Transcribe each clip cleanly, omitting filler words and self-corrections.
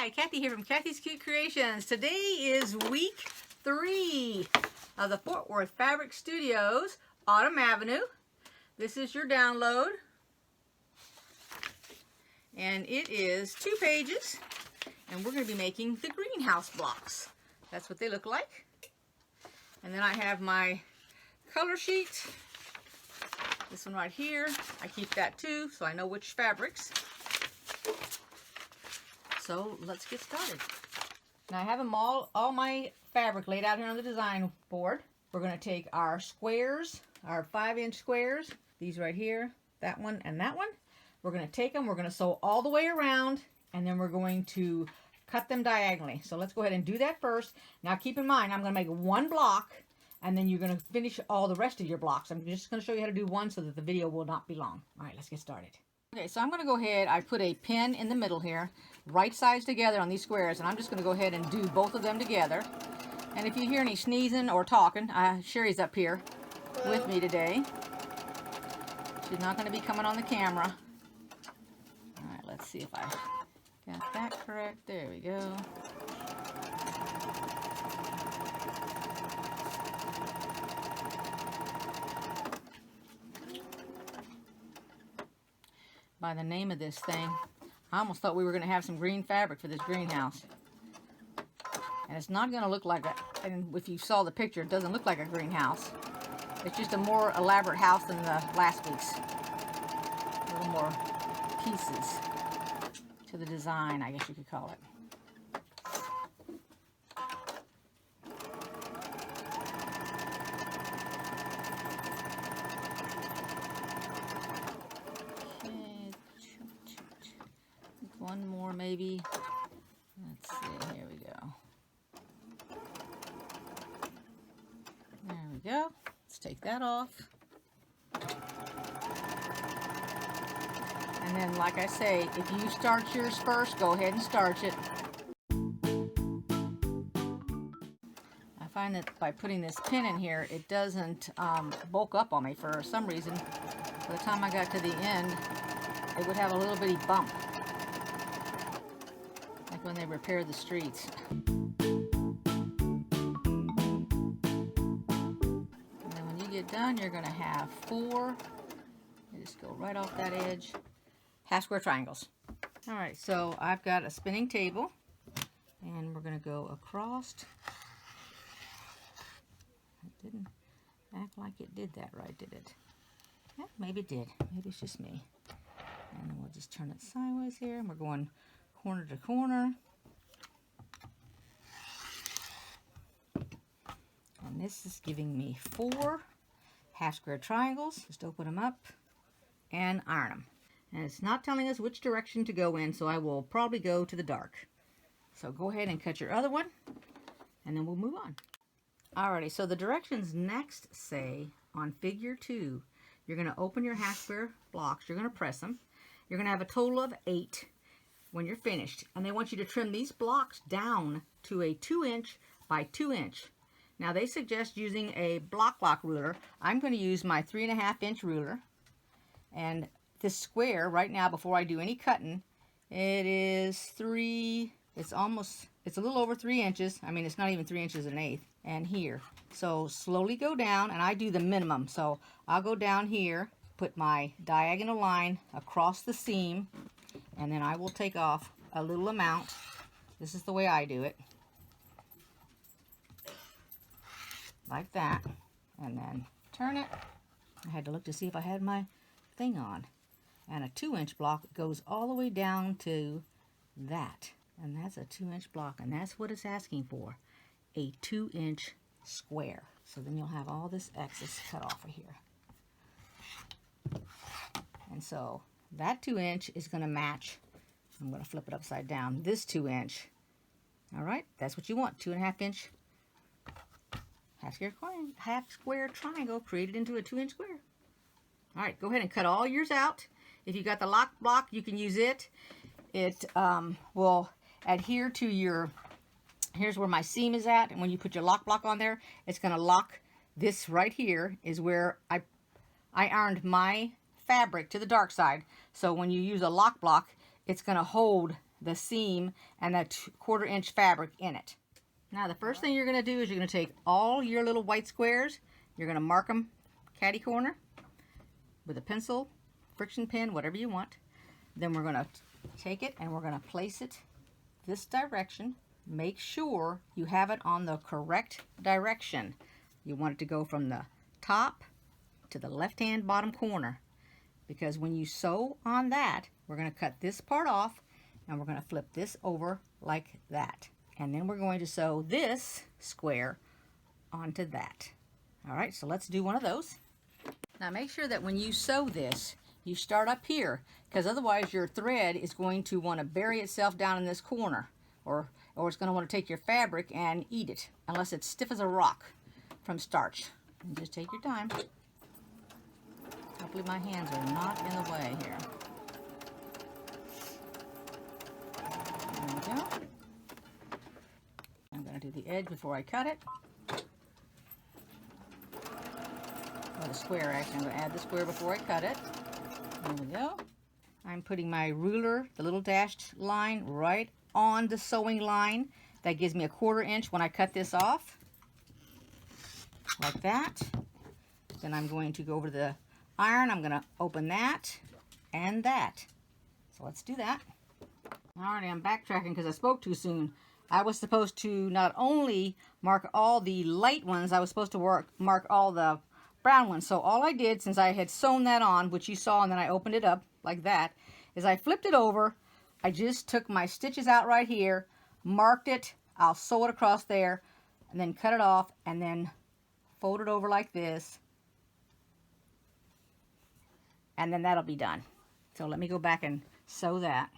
Hi, Kathy here from Kathy's Cute Creations. Today is week 3 of the Fort Worth Fabric Studios Autumn Avenue. This is your download. And it is 2 pages. And we're going to be making the greenhouse blocks. That's what they look like. And then I have my color sheet. This one right here. I keep that too, so I know which fabrics. So let's get started. Now I have them all my fabric laid out here on the design board. We're going to take our squares, our 5-inch squares, these right here, that one and that one. We're going to take them, we're going to sew all the way around, and then we're going to cut them diagonally. So let's go ahead and do that first. Now keep in mind, I'm going to make 1 block, and then you're going to finish all the rest of your blocks. I'm just going to show you how to do one so that the video will not be long. All right, let's get started. Okay, so I'm going to go ahead, I put a pin in the middle here, right sides together on these squares, and I'm just going to go ahead and do both of them together. And if you hear any sneezing or talking, Sherry's up here with me today. She's not going to be coming on the camera. All right, let's see if I got that correct. There we go. By the name of this thing, I almost thought we were going to have some green fabric for this greenhouse. And it's not going to look like a, and if you saw the picture, it doesn't look like a greenhouse. It's just a more elaborate house than the last week's. A little more pieces to the design, I guess you could call it. One more maybe. Let's see, here we go. There we go. Let's take that off. And then, like I say, if you start yours first, go ahead and starch it. I find that by putting this pin in here, it doesn't bulk up on me for some reason. By the time I got to the end, it would have a little bitty bump. When they repair the streets. And then when you get done, you're going to have 4, you just go right off that edge, half square triangles. Alright, so I've got a spinning table, and we're going to go across. It didn't act like it did that right, did it? Yeah, maybe it did. Maybe it's just me. And then we'll just turn it sideways here, and we're going corner to corner. And this is giving me 4 half square triangles. Just open them up and iron them. And it's not telling us which direction to go in, so I will probably go to the dark. So go ahead and cut your other one, and then we'll move on. Alrighty, so the directions next say on figure 2, you're going to open your half square blocks, you're going to press them. You're going to have a total of 8 when you're finished, and they want you to trim these blocks down to a 2-inch by 2-inch. Now they suggest using a block ruler. I'm going to use my 3.5-inch ruler, and this square right now, before I do any cutting, it is it's a little over 3 inches. I mean, it's not even 3 inches and 1/8, and here. So slowly go down, and I do the minimum. So I'll go down here, put my diagonal line across the seam, and then I will take off a little amount. This is the way I do it. Like that. And then turn it. I had to look to see if I had my thing on. And a 2-inch block goes all the way down to that. And that's a 2-inch block. And that's what it's asking for. A 2-inch square. So then you'll have all this excess cut off of here. And so that 2-inch is going to match, I'm going to flip it upside down, this 2-inch. Alright, that's what you want, 2.5-inch half square triangle created into a 2-inch square. Alright, go ahead and cut all yours out. If you got the lock block, you can use it. It will adhere to your, here's where my seam is at, and when you put your lock block on there, it's going to lock. This right here is where I ironed my fabric to the dark side. So when you use a lock block, it's going to hold the seam and that 1/4 inch fabric in it. Now the first thing you're going to do is you're going to take all your little white squares, you're going to mark them catty corner with a pencil, friction pen, whatever you want. Then we're going to take it and we're going to place it this direction. Make sure you have it on the correct direction. You want it to go from the top to the left hand bottom corner, because when you sew on that, we're going to cut this part off and we're going to flip this over like that. And then we're going to sew this square onto that. All right, so let's do one of those. Now make sure that when you sew this, you start up here, because otherwise your thread is going to want to bury itself down in this corner, or it's going to want to take your fabric and eat it, unless it's stiff as a rock from starch. And just take your time. Hopefully my hands are not in the way here. There we go. I'm going to do the edge before I cut it. Or the square, actually. I'm going to add the square before I cut it. There we go. I'm putting my ruler, the little dashed line, right on the sewing line. That gives me a 1/4 inch when I cut this off. Like that. Then I'm going to go over to the iron. I'm going to open that and that. So let's do that. Alrighty, I'm backtracking because I spoke too soon. I was supposed to not only mark all the light ones, I was supposed to mark all the brown ones. So all I did, since I had sewn that on, which you saw, and then I opened it up like that, is I flipped it over. I just took my stitches out right here, marked it, I'll sew it across there, and then cut it off, and then fold it over like this, and then that'll be done. So let me go back and sew that.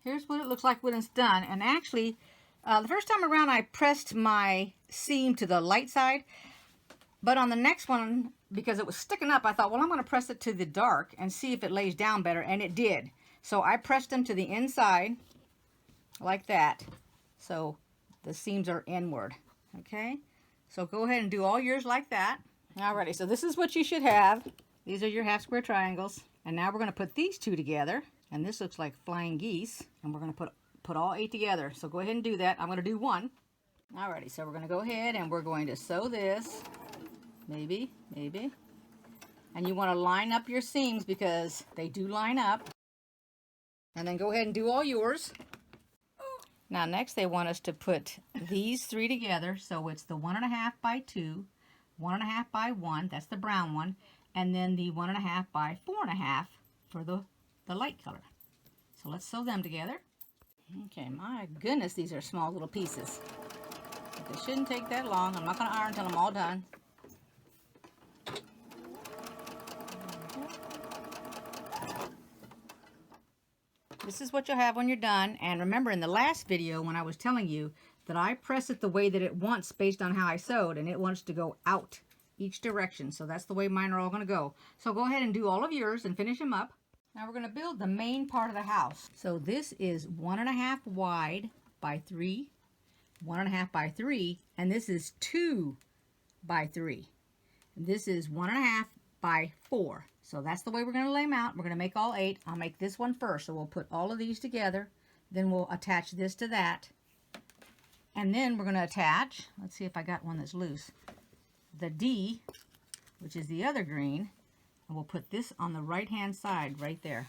Here's what it looks like when it's done. And actually, the first time around I pressed my seam to the light side, but on the next one, because it was sticking up, I thought, well, I'm going to press it to the dark and see if it lays down better, and it did. So I pressed them to the inside like that, so the seams are inward. Okay, so go ahead and do all yours like that. Alrighty, so this is what you should have. These are your half square triangles, and now we're going to put these two together, and this looks like flying geese, and we're going to put all 8 together. So go ahead and do that. I'm going to do one. Alrighty, so we're going to go ahead and we're going to sew this. Maybe. And you want to line up your seams because they do line up. And then go ahead and do all yours. Now next they want us to put these 3 together. So it's the 1.5 by 2, 1.5 by 1, that's the brown one, and then the 1.5 by 4.5 for the light color. So let's sew them together. Okay, my goodness, these are small little pieces. But they shouldn't take that long. I'm not going to iron until I'm all done. This is what you'll have when you're done. And remember, in the last video when I was telling you that I press it the way that it wants based on how I sewed, and it wants to go out each direction. So that's the way mine are all going to go. So go ahead and do all of yours and finish them up. Now we're going to build the main part of the house. So this is 1.5 wide by 3, 1.5 by 3, and this is 2 by 3. And this is 1.5 by 4. So that's the way we're going to lay them out. We're going to make all 8. I'll make this one first. So we'll put all of these together. Then we'll attach this to that. And then we're going to attach, let's see if I got one that's loose, the D, which is the other green. And we'll put this on the right-hand side right there.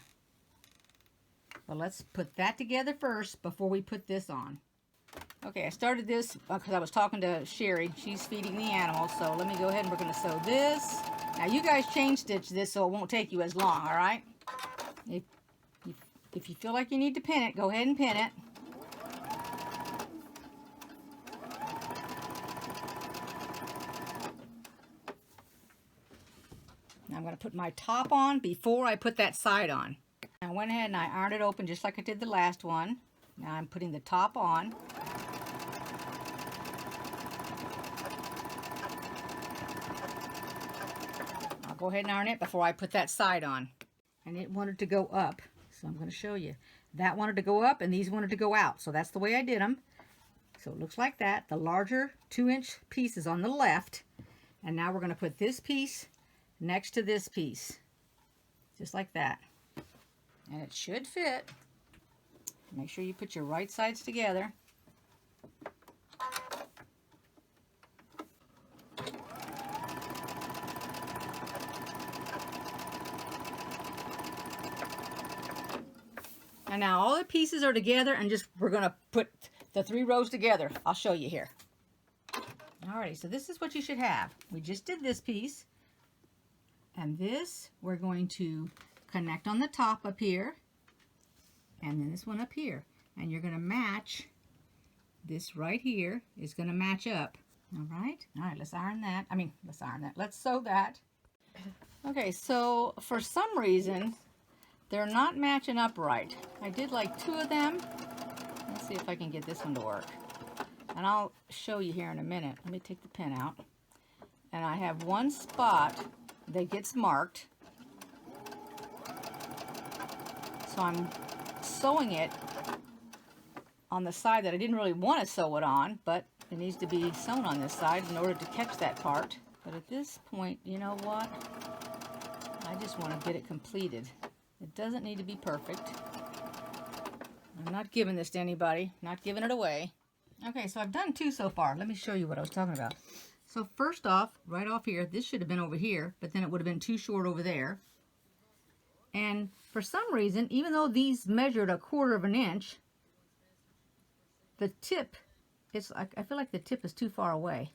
So let's put that together first before we put this on. Okay, I started this because I was talking to Sherry. She's feeding the animals. So let me go ahead and we're going to sew this. Now you guys chain stitch this so it won't take you as long, all right? If you feel like you need to pin it, go ahead and pin it. Now I'm going to put my top on before I put that side on. I went ahead and I ironed it open just like I did the last one. Now I'm putting the top on. Go ahead and iron it before I put that side on. And it wanted to go up, so I'm going to show you. That wanted to go up and these wanted to go out, so that's the way I did them. So it looks like that. The larger 2-inch piece is on the left, and now we're going to put this piece next to this piece, just like that. And it should fit. Make sure you put your right sides together. And now all the pieces are together, and we're going to put the 3 rows together. I'll show you here. Alrighty, so this is what you should have. We just did this piece. And this we're going to connect on the top up here. And then this one up here. And you're going to match this right here is going to match up. Alright, let's iron that. Let's sew that. Okay, so for some reason, they're not matching up right. I did like 2 of them. Let's see if I can get this one to work. And I'll show you here in a minute. Let me take the pin out. And I have one spot that gets marked. So I'm sewing it on the side that I didn't really want to sew it on, but it needs to be sewn on this side in order to catch that part. But at this point, you know what? I just want to get it completed. It doesn't need to be perfect. I'm not giving this to anybody, not giving it away. Okay, so I've done 2 so far. Let me show you what I was talking about. So first off, right off here, this should have been over here, but then it would have been too short over there. And for some reason, even though these measured 1/4 of an inch, the tip, I feel like the tip is too far away.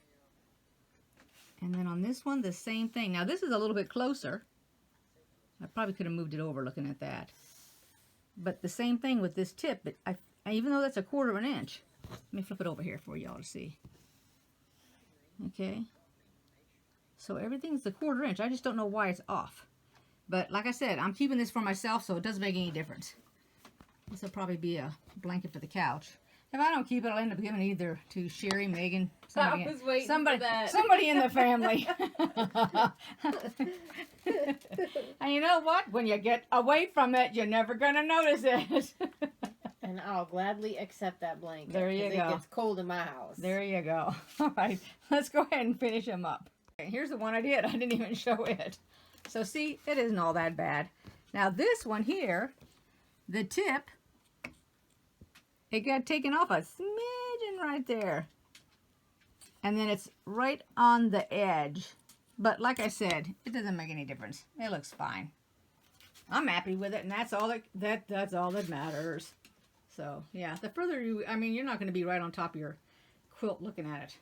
And then on this one, the same thing. Now this is a little bit closer. I probably could have moved it over looking at that. But the same thing with this tip. But even though that's 1/4 of an inch, let me flip it over here for y'all to see. Okay. So everything's 1/4 inch. I just don't know why it's off. But like I said, I'm keeping this for myself, so it doesn't make any difference. This will probably be a blanket for the couch. If I don't keep it, I'll end up giving it either to Sherry, Megan, somebody in the family. And you know what? When you get away from it, you're never going to notice it. And I'll gladly accept that blanket. There you go. It gets cold in my house. There you go. All right, let's go ahead and finish them up. Okay, here's the one I did. I didn't even show it. So see, it isn't all that bad. Now this one here, the tip, it got taken off a smidgen right there. And then it's right on the edge. But like I said, it doesn't make any difference. It looks fine. I'm happy with it, and that's all that's all that matters. So yeah, the further you're not going to be right on top of your quilt looking at it.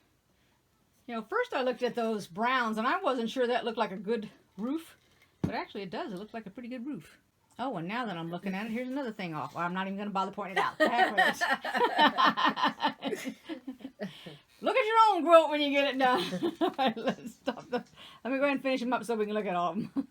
You know, first I looked at those browns, and I wasn't sure that looked like a good roof. But actually it does. It looks like a pretty good roof. Oh, and now that I'm looking at it, here's another thing off. Well, I'm not even going to bother pointing it out. Look at your own quilt when you get it done. All right, let's stop. Let me go ahead and finish them up so we can look at all of them.